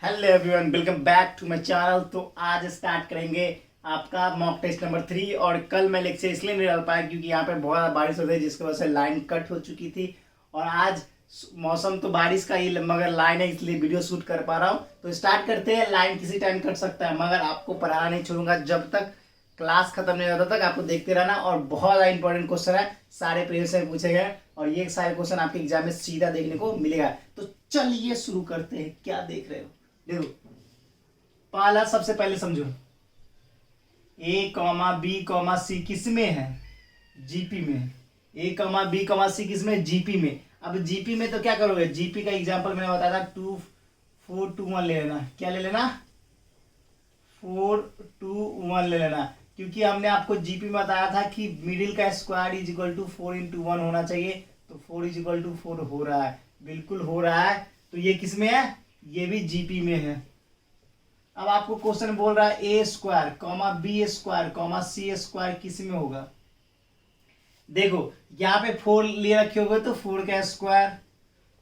Hello everyone, welcome back to my channel. तो आज start करेंगे आपका मॉक टेस्ट नंबर 3। और कल मैं लेक्चर इसलिए नहीं डाल पाया क्योंकि यहाँ पे बहुत बारिश हो रही है, जिसकी वजह से लाइन कट हो चुकी थी। और आज मौसम तो बारिश का ही, मगर लाइन है इसलिए वीडियो शूट कर पा रहा हूँ। तो स्टार्ट करते हैं। लाइन किसी टाइम कट सकता है, मगर आपको पढ़ाना नहीं छोड़ूंगा जब तक क्लास खत्म नहीं होता तक। आपको देखते रहना। और बहुत ज़्यादा इंपॉर्टेंट क्वेश्चन है, सारे प्रीवियस से पूछे गए और ये सारे क्वेश्चन आपके एग्जाम में सीधा देखने को मिलेगा। तो चलिए शुरू करते हैं। क्या देख रहे हो? देखो, पहला सबसे पहले समझो, ए कॉमा बी कॉमा सी किस में है? जीपी में। ए कॉमा बी कॉमा सी किस में? जीपी में। अब जीपी में तो क्या करोगे? जीपी का एग्जांपल मैंने बताया था 2 4 2 1 ले लेना। क्या ले लेना? 4 2 1 ले लेना, क्योंकि हमने आपको जीपी में बताया था कि मिडिल का square is equal to 4 into 1 होना चाहिए। तो 4 इज इक्वल टू 4 हो रहा है, बिल्कुल हो रहा है। तो ये किस में है? ये भी जीपी में है। अब आपको क्वेश्चन बोल रहा है A square comma B square comma C square किस में होगा? देखो, यहाँ पे 4 लिए रखे होगे तो 4 का स्क्वायर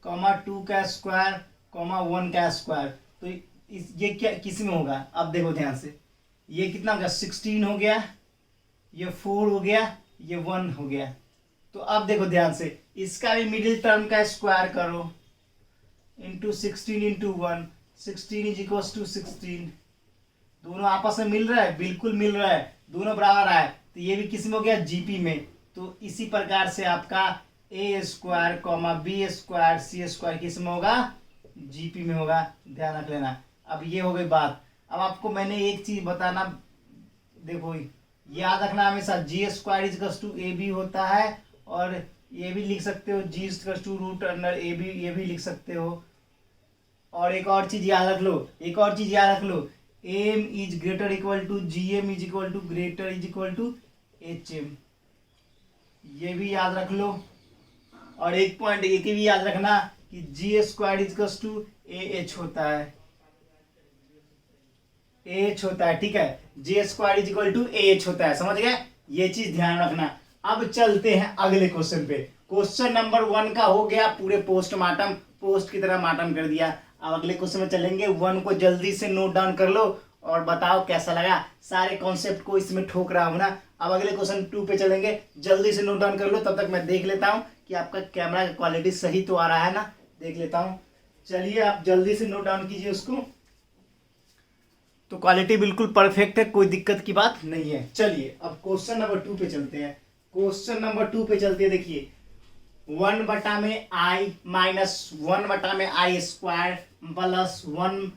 कॉमा 2 का स्क्वायर कॉमा 1 का स्क्वायर। तो ये क्या किस में होगा? अब देखो ध्यान से, ये कितना होगा? 16 हो गया, ये 4 हो गया, ये 1 हो गया। तो अब देखो ध्यान से, इसका भी मिडिल टर्म का स्क्वायर करो into 16 into 1। 16 is equal to 16। दोनों आपस में मिल रहा है, बिल्कुल मिल रहा है, दोनों बराबर है। तो ये भी किस में हो गया? जीपी में। तो इसी प्रकार से आपका ए स्क्वायर कॉमा बी स्क्वायर सी स्क्वायर किस में होगा? जीपी में होगा। ध्यान रख लेना। अब ये हो गई बात। अब आपको मैंने एक चीज बताना, देखो याद रखना हमेशा, G square is to A B होता है। और ये भी लिख सकते हो G is to root under A B, ये भी लिख सकते हो। और एक और चीज याद रख लो, एक और चीज याद रख लो, M is greater equal to G M is equal to greater is equal to H M, ये भी याद रख लो। और एक पॉइंट एक भी याद रखना कि G square is to A H होता है, ए एच होता है, ठीक है। G square is equal to A H होता है, समझ गए? ये चीज ध्यान रखना। अब चलते हैं अगले क्वेश्चन पे। क्वेश्चन नंबर 1 का हो गया पूरे पोस्टमार्टम, पोस्ट की तरह मार्टम कर दिया। अब अगले क्वेश्चन में चलेंगे। 1 को जल्दी से नोट डाउन कर लो और बताओ कैसा लगा। सारे कॉन्सेप्ट को इसमें ठोक रहा हूं ना। अब अगले क्वेश्चन 2 पे चलेंगे, जल्दी से नोट डाउन कर लो। तब तक मैं देख लेता हूं कि आपका कैमरा का क्वालिटी सही तो आ रहा है ना, देख लेता हूं। चलिए आप जल्दी से नोट डाउन कीजिए उसको। तो क्वालिटी बिल्कुल परफेक्ट है, कोई दिक्कत की बात नहीं है। चलिए अब क्वेश्चन नंबर 2 पे चलते हैं। क्वेश्चन नंबर 2 पे चलते हैं। देखिए, 1 बटा में आई माइनस 1 बटा में आई स्क्वायर प्लस 1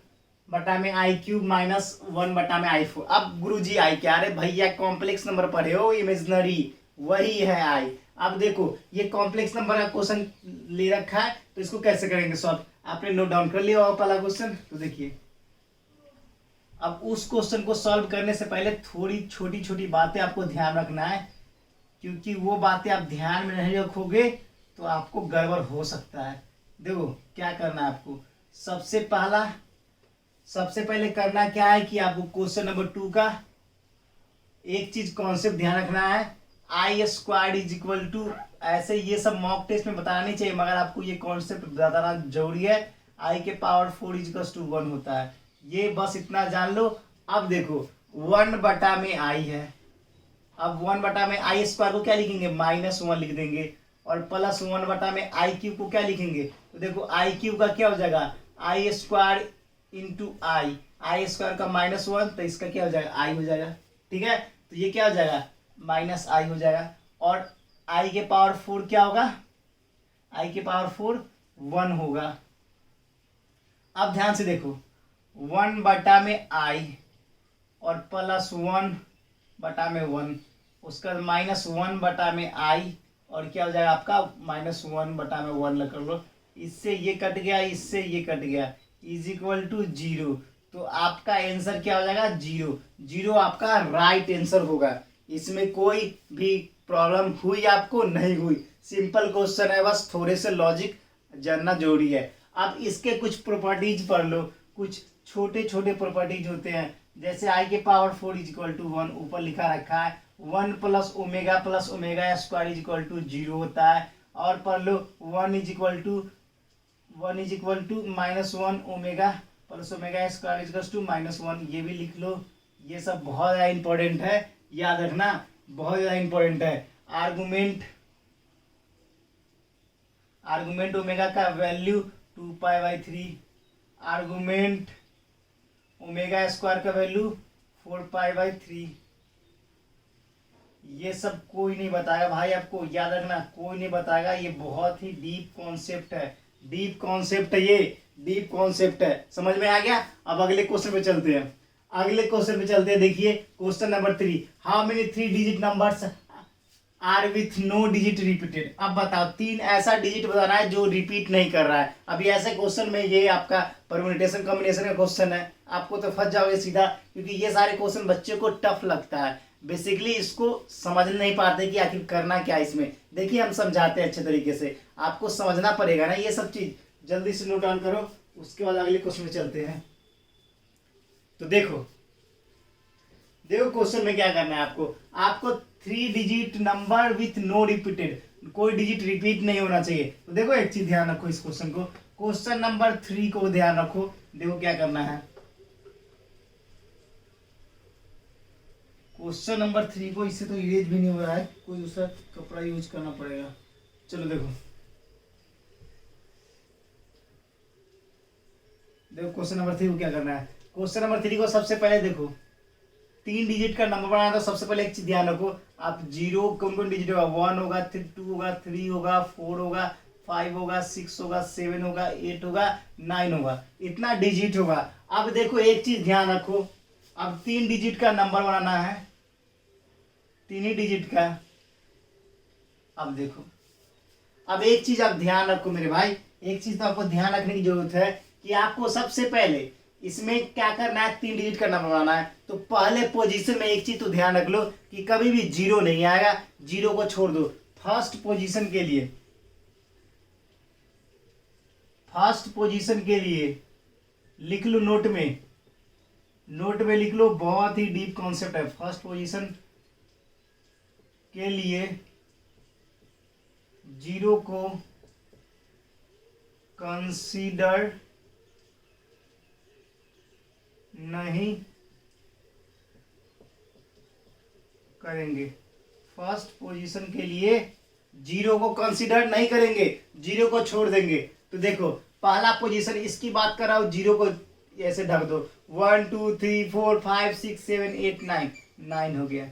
बटा में आई क्यूब माइनस 1 बटा में आई 4। अब गुरुजी आई क्या? अरे भैया कॉम्प्लेक्स नंबर पढ़े हो, इमेजिनरी वही है आई। अब देखो, ये कॉम्प्लेक्स नंबर का क्वेश्चन ले रखा है, तो इसको कैसे करेंगे सॉल्व? आपने नोट डाउन कर लिया होगा पहला क्वेश्चन। तो देखिए, अब उस क्वेश्चन को सॉल्व करने से पहले थोड़ी छोटी छोटी बातें आपको ध्यान रखना है, क्योंकि वो बातें आप ध्यान में नहीं रखोगे तो आपको गड़बड़ हो सकता है। देखो क्या करना है आपको, सबसे पहले करना क्या है कि आपको क्वेश्चन नंबर 2 का एक चीज कॉन्सेप्ट ध्यान रखना है। आई स्क्वायर इज इक्वल टू, ऐसे ये सब मॉक टेस्ट में बताना नहीं चाहिए, मगर आपको ये कॉन्सेप्ट बताना जरूरी है। आई के पावर 4 इज इक्वल टू 1 होता है, ये बस इतना जान लो। अब देखो 1 बटा में आई है, अब 1 बटा में आई स्क्वायर को क्या लिखेंगे? -1 लिख देंगे। और प्लस 1 बटा में आई क्यूब को क्या लिखेंगे? तो देखो आई क्यूब का क्या हो जाएगा? आई स्क्वायर इंटू आई स्क्वायर का -1, तो इसका क्या हो जाएगा? आई हो जाएगा, ठीक है। तो ये क्या हो जाएगा? -आई हो जाएगा। और आई के पावर 4 क्या होगा? आई के पावर 4 1 होगा। अब ध्यान से देखो, 1 बटा में आई और प्लस 1 बटा में 1, उसका -1 बटा में आई और क्या हो जाएगा आपका? -1 बटा में 1 कर लो। इससे ये कट गया, इससे ये कट गया, इज इक्वल टू 0। तो आपका आंसर क्या हो जाएगा? 0। 0 आपका राइट आंसर होगा। इसमें कोई भी प्रॉब्लम हुई आपको? नहीं हुई। सिंपल क्वेश्चन है, बस थोड़े से लॉजिक जानना जरूरी है। अब इसके कुछ प्रॉपर्टीज पढ़ लो। कुछ छोटे छोटे प्रॉपर्टीज होते हैं, जैसे आई के पावर 4 इज इक्वल टू 1 ऊपर लिखा रखा है। 1 plus omega square is equal to 0 होता है। और पढ़ लो 1 is equal to -1 omega plus omega square equals to -1, ये भी लिख लो। ये सब बहुत ज़्यादा इंपॉर्टेंट है, याद रखना, बहुत ज़्यादा इंपॉर्टेंट है। आर्गुमेंट ओमेगा का वैल्यू 2π/3, आर्गुमेंट ओमेगा स्क्वायर का वैल्यू 4π/3। ये सब कोई नहीं बताएगा भाई, आपको याद रखना, कोई नहीं बताएगा। ये बहुत ही डीप कॉन्सेप्ट है, डीप कॉन्सेप्ट है, ये डीप कॉन्सेप्ट है। समझ में आ गया? अब अगले क्वेश्चन पे चलते हैं, अगले क्वेश्चन पे चलते हैं। देखिए question number 3, how many 3 digit numbers are with no digit repeated. अब बताओ 3 ऐसा डिजिट बताना है जो रिपीट नहीं कर रहा है। अभी ऐसे क्वेश्चन में ये आपका परम्यूटेशन कॉम्बिनेशन का क्वेश्चन है, आपको तो फंस जाओगे सीधा, क्योंकि ये सारे क्वेश्चन बच्चे को टफ लगता है। बेसिकली इसको समझ नहीं पाते कि आखिर करना क्या है इसमें। देखिए हम समझाते हैं अच्छे तरीके से, आपको समझना पड़ेगा ना ये सब चीज। जल्दी से नोट डाउन करो, उसके बाद अगले क्वेश्चन में चलते हैं। तो देखो क्वेश्चन में क्या करना है आपको 3 digit number with no repeated, कोई डिजिट रिपीट नहीं होना चाहिए। तो देखो एक चीज ध्यान रखो, इस क्वेश्चन को, क्वेश्चन नंबर 3 को ध्यान रखो। देखो क्या करना है, क्वेश्चन नंबर 3 को, इससे तो इरेज भी नहीं हो रहा है, कोई दूसरा कपड़ा यूज करना पड़ेगा। चलो देखो क्वेश्चन नंबर 3 को क्या करना है। क्वेश्चन नंबर 3 को सबसे पहले देखो 3 डिजिट का नंबर बनाना, तो सबसे पहले एक चीज ध्यान रखो, आप जीरो कौन कौन डिजिट होगा, 1 होगा, 2 होगा, 3 होगा, 4 होगा, 5 होगा, 6 होगा, 7 होगा, 8 होगा, 9 होगा, इतना डिजिट होगा। अब देखो एक चीज ध्यान रखो, अब 3 डिजिट का नंबर बनाना है, 3 ही डिजिट का। अब देखो, अब एक चीज आप ध्यान रखो मेरे भाई, एक चीज तो आपको ध्यान रखने की जरूरत है कि आपको सबसे पहले इसमें क्या करना है, 3 डिजिट का नंबर बनाना है। तो पहले पोजीशन में एक चीज तो ध्यान रख लो कि कभी भी जीरो नहीं आएगा, जीरो को छोड़ दो। फर्स्ट पोजीशन के लिए लिख लो, नोट में लिख लो, बहुत ही डीप कॉन्सेप्ट है। फर्स्ट पोजीशन के लिए जीरो को कंसीडर नहीं करेंगे। फर्स्ट पोजीशन के लिए जीरो को कंसीडर नहीं करेंगे, जीरो को छोड़ देंगे। तो देखो पहला पोजीशन इसकी बात कर रहा हूं, जीरो को ऐसे ढक दो, 1 2 3 4 5 6 7 8 9 हो गया।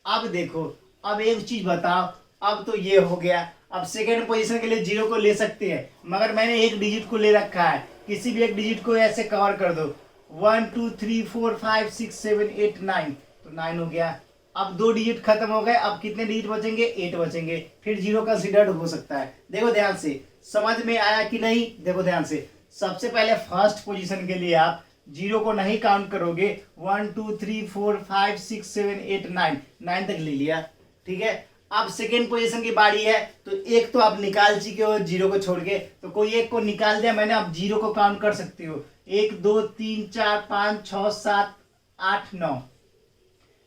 अब देखो, अब एक चीज बताओ, अब तो ये हो गया। अब सेकेंड पोजीशन के लिए जीरो को ले सकते हैं, मगर मैंने एक डिजिट को ले रखा है, किसी भी एक डिजिट को ऐसे कवर कर दो, 1 2 3 4 5 6 7 8 9, तो 9 हो गया। अब 2 डिजिट खत्म हो गए, अब कितने डिजिट बचेंगे, 8 बचेंगे, फिर जीरो कंसीडर्ड हो सकता है। देखो ध्यान से, समझ में आया कि नहीं? देखो ध्यान से, सबसे पहले फर्स्ट पोजीशन के लिए आप जीरो को नहीं काउंट करोगे, 1 2 3 4 5 6 7 8 9 तक ले लिया, ठीक है। अब सेकेंड पोजीशन की बारी है, तो एक तो आप निकाल चुके हो जीरो को छोड़ के, तो कोई एक को निकाल दिया मैंने, आप जीरो को काउंट कर सकते हो, 1 2 3 4 5 6 7 8 9,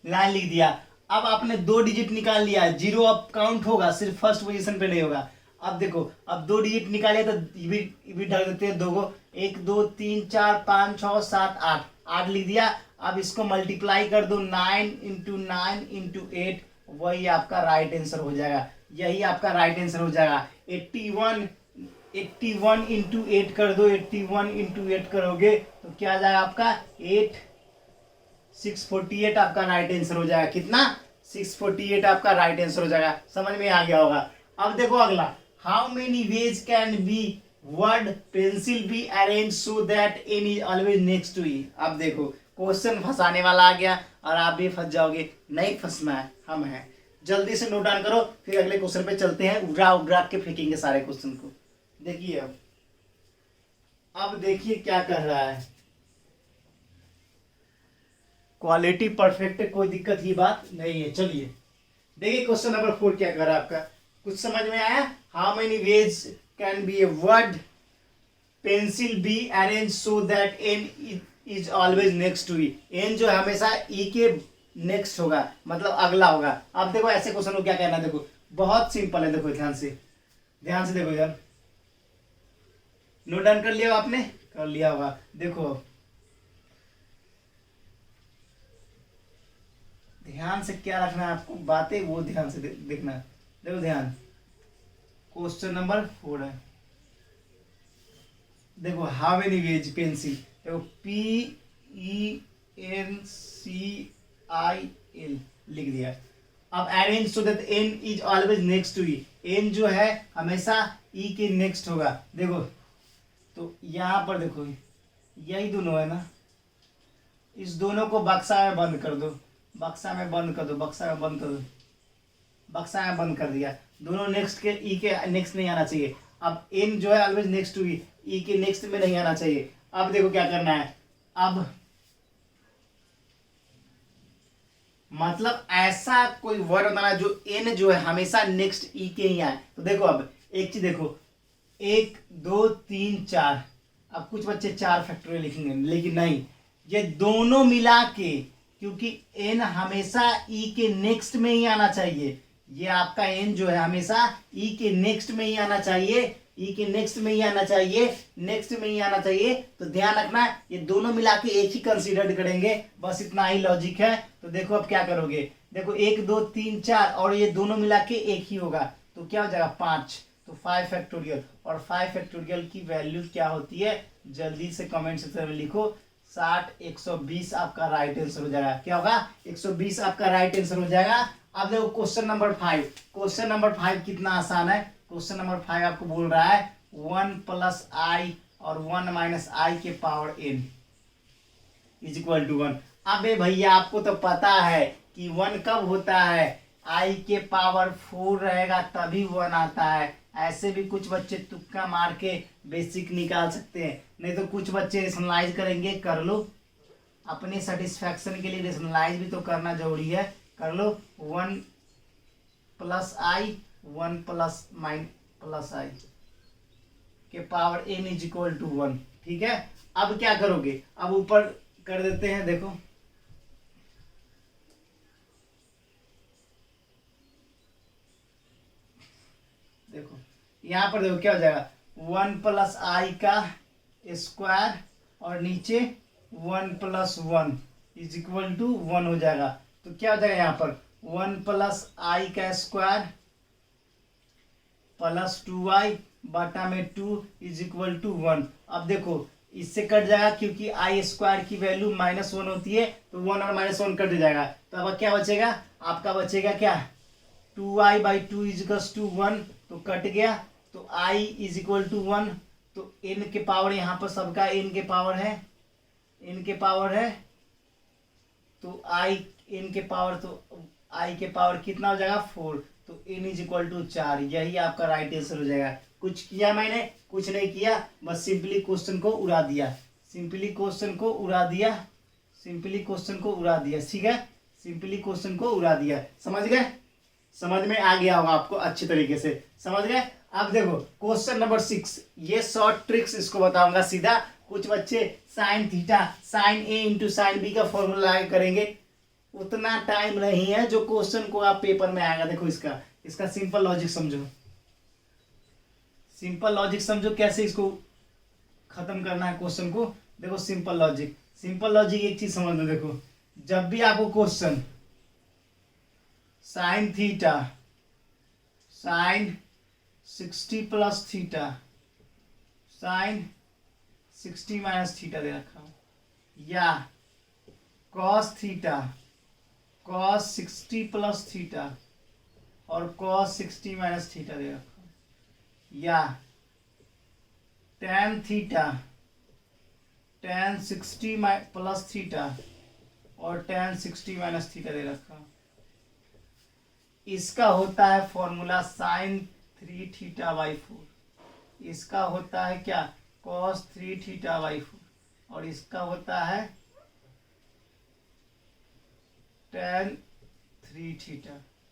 लाइन लिख दिया। अब आपने 2 डिजिट निकाल लिया, जीरो अब काउंट होगा, सिर्फ फर्स्ट पोजीशन पे नहीं होगा। अब देखो, अब 2 डिजिट निकाले तो ये भी ढक देते हैं 2 को, 1 2 3 4 5 6 7 8 लिख दिया। अब इसको मल्टीप्लाई कर दो, 9 × 9 × 8, वही आपका राइट आंसर हो जाएगा, यही आपका राइट आंसर हो जाएगा। 81 × 8 कर दो, 81 × 8 करोगे तो क्या आ जाएगा आपका 648 आपका राइट आंसर हो जाएगा। कितना? 648 आपका राइट आंसर हो जाएगा। समझ में आ गया होगा। अब देखो अगला, how many ways can be word pencil be arrange so that N is always next to E. अब देखो क्वेश्चन फंसाने वाला आ गया और आप भी फंस जाओगे, नहीं फंसना है, हम हैं। जल्दी से नोट डाउन करो, फिर अगले क्वेश्चन पे चलते हैं, उड़ा के फेंकेंगे सारे क्वेश्चन को। देखिए अब देखिए क्या कर रहा है, क्वालिटी परफेक्ट है, कोई दिक्कत की बात नहीं है। चलिए देखिए क्वेश्चन नंबर 4 क्या कर रहा है आपका, कुछ समझ में आया? How many ways can be a word pencil be arrange so that N is always next to E. N जो है हमेशा ई के नेक्स्ट होगा, मतलब अगला होगा। अब देखो ऐसे क्वेश्चन को क्या कहना है, देखो बहुत सिंपल है, देखो ध्यान से देखो यार, नोट डाउन कर लिया आपने? कर लिया होगा। देखो ध्यान से क्या रखना है आपको, बातें वो ध्यान से देखना। देखो ध्यान, क्वेश्चन नंबर 4 है। देखो हाउ मेनी वेज पेंसिल, देखो PENCIL लिख दिया। अब arrange so that N is always next to E, N जो है हमेशा ई के नेक्स्ट होगा। देखो तो यहाँ पर देखो यही दोनों है ना, इस दोनों को बक्सा में बंद कर दो, बक्सा में बंद कर दो, बक्सा में बंद कर दो, बक्सा में बंद कर दिया। दोनों नेक्स्ट के ई के नेक्स्ट नहीं आना चाहिए। अब एन जो है ऑलवेज नेक्स्ट टू ई के नेक्स्ट में नहीं आना चाहिए। अब देखो क्या करना है, अब मतलब ऐसा कोई वर्ड बनाना जो एन जो है हमेशा नेक्स्ट ई के ही आए। तो देखो अब एक चीज देखो, 1 2 3 4, अब कुछ बच्चे 4 फैक्टोरियल लिखेंगे, लेकिन नहीं, ये दोनों मिला के, क्योंकि एन हमेशा ई के नेक्स्ट में ही आना चाहिए। ये आपका एन जो है हमेशा ई के नेक्स्ट में ही आना चाहिए, ई के नेक्स्ट में ही आना चाहिए, नेक्स्ट में ही आना चाहिए। तो ध्यान रखना, ये दोनों मिला के एक ही कंसीडर करेंगे, बस इतना ही लॉजिक है। तो देखो अब क्या करोगे, देखो 1 2 3 4 और ये दोनों मिला के एक ही होगा, तो क्या हो जाएगा 5, तो 5 फैक्टोरियल। और 5 फैक्टोरियल की वैल्यू क्या होती है, जल्दी से कमेंट सेक्शन में लिखो। 60 120 आपका राइट आंसर हो जाएगा। क्या होगा, 120 आपका राइट आंसर हो जाएगा। अब देखो क्वेश्चन नंबर 5, क्वेश्चन नंबर 5 कितना आसान है। क्वेश्चन नंबर 5 आपको बोल रहा है 1 + i और 1 - i के power n is equal to 1। अबे भैया आपको तो पता है कि 1 कब होता है, i के पावर 4 रहेगा तभी 1 आता है। ऐसे भी कुछ बच्चे तुक्का मार के बेसिक निकाल सकते हैं, नहीं तो कुछ बच्चे रेशनलाइज करेंगे। कर लो, अपने सेटिस्फैक्शन के लिए रेशनलाइज भी तो करना जरूरी है। कर लो 1 + i 1 + i के power n is equal to 1। ठीक है, अब क्या करोगे, अब ऊपर कर देते हैं। देखो देखो यहां पर देखो क्या हो जाएगा, 1 + i का स्क्वायर और नीचे 1 + 1 इज इक्वल टू 1 हो जाएगा। तो क्या हो जाएगा यहाँ पर 1 + i का स्क्वायर प्लस 2i बटा में 2 इज इक्वल टू 1। अब देखो इससे कट जाएगा, क्योंकि आई स्क्वायर की वैल्यू -1 होती है, तो 1 और -1 कट जाएगा। तो अब क्या बचेगा, आपका बचेगा क्या, 2i/2 इज इक्वल टू 1, तो कट गया। तो i इज इक्वल टू 1, तो n के पावर यहाँ पर सबका n के पावर है, n के पावर है, तो i n के पावर, तो i के पावर कितना हो जाएगा 4, तो n इज इक्वल टू 4। यही आपका राइट आंसर हो जाएगा। कुछ किया मैंने, कुछ नहीं किया, बस सिंपली क्वेश्चन को उड़ा दिया, सिंपली क्वेश्चन को उड़ा दिया, सिंपली क्वेश्चन को उड़ा दिया। ठीक है, सिंपली क्वेश्चन को उड़ा दिया। समझ गए, समझ में आ गया होगा आपको अच्छी तरीके से, समझ गए। अब देखो क्वेश्चन नंबर 6, ये शॉर्ट ट्रिक्स इसको बताऊंगा सीधा। कुछ बच्चे sin theta sin a into sin b का फॉर्मूला करेंगे, उतना टाइम नहीं है जो क्वेश्चन को आप पेपर में आएगा। देखो इसका सिंपल लॉजिक समझो, सिंपल लॉजिक समझो कैसे इसको खत्म करना है क्वेश्चन को। देखो सिंपल लॉजिक, सिंपल लॉजिक एक चीज समझ लो। देखो जब भी आपको question sin theta sin 60 + theta sin 60 - theta दे रखा हो, या cos थीटा cos 60 + थीटा और cos 60 - थीटा दे रखा हो, या tan थीटा tan 60 + थीटा और tan 60 - थीटा दे रखा हो। इसका होता है फॉर्मूला sin 3θ/4, इसका होता है क्या cos 3θ/4, और इसका होता है tan 3θ।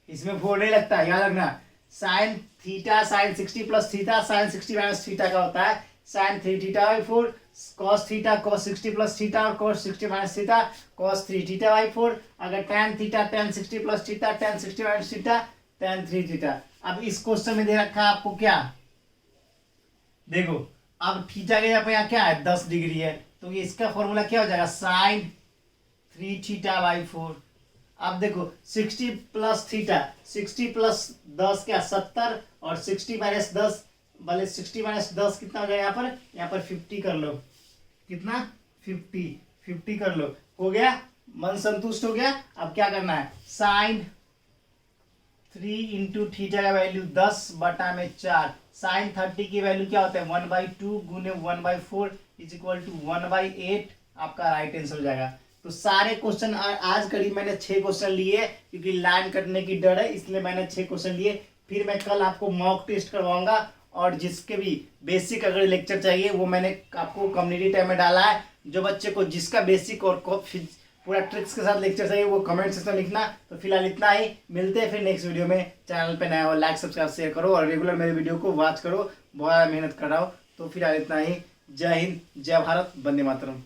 इसमें 4 नहीं लगता, याद रखना। sin theta sin 60 + theta sin 60 - theta का होता है sin 3θ/4, cos theta cos 60 + theta और cos 60 - थीटा cos 3θ/4। अगर tan theta tan 60 + theta tan 60 - theta tan 3θ। अब इस क्वेश्चन में दे रखा है आपको क्या, देखो अब थीटा के यहाँ क्या है 10 डिग्री है, तो इसका फॉर्मूला क्या हो जाएगा sin 3θ/4। अब देखो 60 प्लस थीटा, 60 प्लस 10 क्या 70, और 60 माइनस 10 भले 60 माइनस 10 कितना हो जाएगा यहाँ पर 50 कर लो, कितना 50 कर लो, हो गया, मन संतुष्ट हो गया। अब क्या करना है, साइन 3 इंटू थीटा का वैल्यू 10/4, साइन 30 की वैल्यू क्या होता है 1/2 गुने 1/4 इज इक्वल टू 1/8, आपका राइट आंसर हो जाएगा। तो सारे क्वेश्चन आज करीब मैंने 6 क्वेश्चन लिए, क्योंकि लाइन कटने की डर है इसलिए मैंने 6 क्वेश्चन लिए। फिर मैं कल आपको मॉक टेस्ट करवाऊंगा, और जिसके भी बेसिक अगर लेक्चर चाहिए वो मैंने आपको कम्युनिटी टैब में डाला है। जो बच्चे को जिसका बेसिक और पूरा ट्रिक्स के साथ लेक्चर चाहिए वो कमेंट सेक्शन में लिखना। तो फिलहाल इतना ही, मिलते हैं फिर नेक्स्ट वीडियो में। चैनल पे नया हो लाइक सब्सक्राइब शेयर करो, और रेगुलर मेरे वीडियो को वॉच करो, बहुत मेहनत कर रहा हूँ। तो फिलहाल इतना ही, जय हिंद, जय भारत, वंदे मातरम।